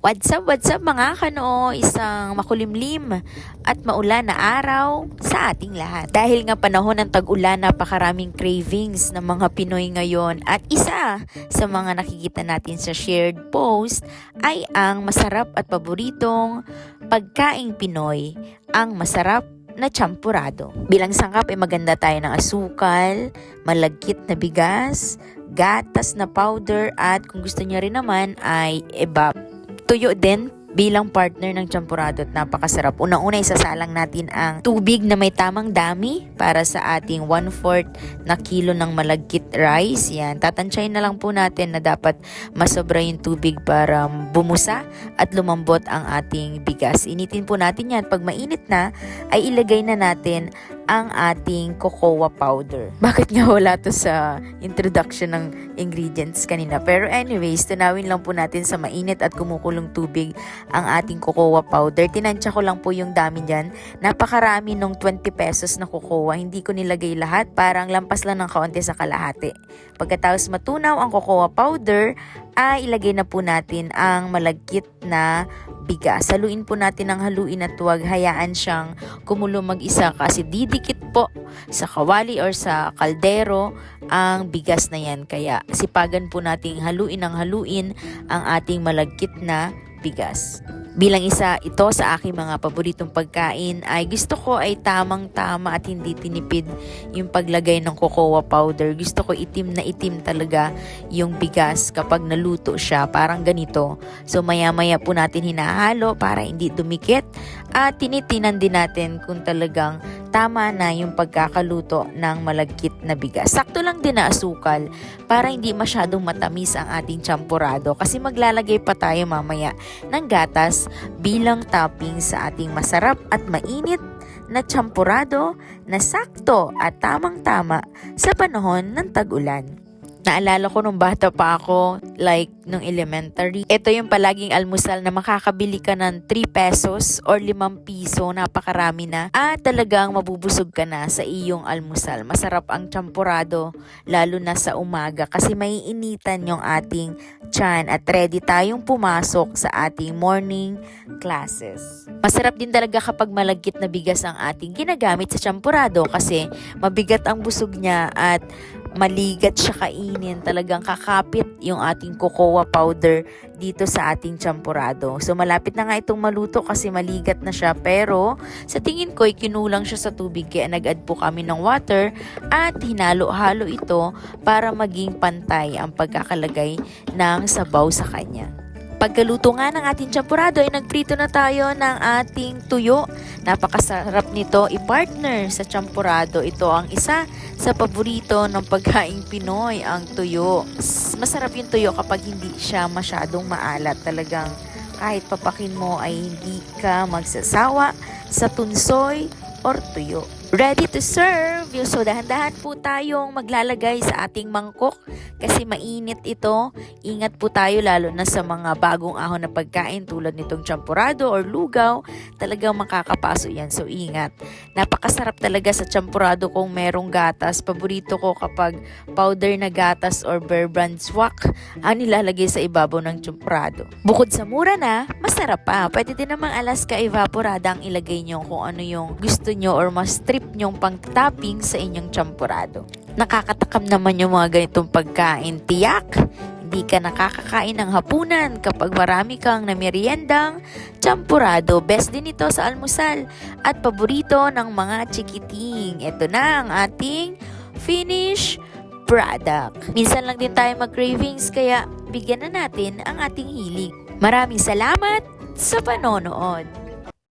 What's up mga kanoo? Isang makulimlim at maulan na araw sa ating lahat. Dahil nga panahon ng tag-ulan, napakaraming cravings ng mga Pinoy ngayon. At isa sa mga nakikita natin sa shared post ay ang masarap at paboritong pagkaing Pinoy, ang masarap na champurado. Bilang sangkap ay maganda tayo ng asukal, malagkit na bigas, gatas na powder at kung gusto niyo rin naman ay ebap. Tuyo din bilang partner ng champurado at napakasarap. Unang-una isasalang natin ang tubig na may tamang dami para sa ating 1/4 na kilo ng malagkit rice. Yan, tatansyahin na lang po natin na dapat masobra yung tubig para bumusa at lumambot ang ating bigas. Initin po natin yan. Pag mainit na, ay ilagay na natin ang ating cocoa powder. Bakit nga wala to sa introduction ng ingredients kanina? Pero anyways, tunawin lang po natin sa mainit at kumukulong tubig ang ating cocoa powder. Tinansya ko lang po yung dami dyan. Napakarami nung 20 pesos na cocoa. Hindi ko nilagay lahat. Parang lampas lang ng kaunti sa kalahati. Pagkatapos matunaw ang cocoa powder, ay ilagay na po natin ang malagkit na bigas. Haluin po natin ang haluin at huwag hayaan siyang kumulo mag-isa kasi didikit po sa kawali or sa kaldero ang bigas na yan. Kaya sipagan po nating haluin ang ating malagkit na bigas. Bilang isa ito sa aking mga paboritong pagkain ay gusto ko ay tamang-tama at hindi tinipid yung paglagay ng cocoa powder. Gusto ko itim na itim talaga yung bigas kapag naluto siya. Parang ganito. So maya-maya po natin hinahalo para hindi dumikit at tinitinan din natin kung talagang tama na yung pagkakaluto ng malagkit na bigas. Sakto lang din na asukal para hindi masyadong matamis ang ating champurado kasi maglalagay pa tayo mamaya ng gatas bilang topping sa ating masarap at mainit na champurado na sakto at tamang-tama sa panahon ng tag-ulan. Naalala ko nung bata pa ako, like nung elementary. Ito yung palaging almusal na makakabili ka ng 3 pesos or 5 piso, napakarami na. At talagang mabubusog ka na sa iyong almusal. Masarap ang champurado, lalo na sa umaga kasi maiinitan yung ating tiyan at ready tayong pumasok sa ating morning classes. Masarap din talaga kapag malagkit na bigas ang ating ginagamit sa champurado kasi mabigat ang busog niya at maligat siya kainin. Talagang kakapit yung ating cocoa powder dito sa ating champurado. So malapit na nga itong maluto kasi maligat na siya. Pero sa tingin ko ay kinulang siya sa tubig kaya nag-add po kami ng water at hinalo-halo ito para maging pantay ang pagkakalagay ng sabaw sa kanya. Pagkaluto nga ng ating champurado ay nagprito na tayo ng ating tuyo. Napakasarap nito i-partner sa champurado. Ito ang isa sa paborito ng pagkaing Pinoy, ang tuyo. Masarap yung tuyo kapag hindi siya masyadong maalat. Talagang kahit papakin mo ay hindi ka magsasawa sa tunsoy or tuyo. Ready to serve! So dahan-dahan po tayong maglalagay sa ating mangkok kasi mainit ito. Ingat po tayo lalo na sa mga bagong ahon na pagkain tulad nitong champurado or lugaw. Talagang makakapaso yan. So ingat. Napakasarap talaga sa champurado kung merong gatas. Paborito ko kapag powder na gatas or Bear Brand swak ang nilalagay sa ibabaw ng champurado. Bukod sa mura na, masarap pa. Pwede din namang Alaska Evaporada ang ilagay nyo kung ano yung gusto nyo or mas trip nyong pang-topping sa inyong champurado. Nakakatakam naman yung mga ganitong pagkain. Tiyak, hindi ka nakakakain ng hapunan kapag marami kang nameriendang champurado. Best din ito sa almusal at paborito ng mga chikiting. Ito na ang ating finished product. Minsan lang din tayo mag-cravings kaya bigyan na natin ang ating hilig. Maraming salamat sa panonood.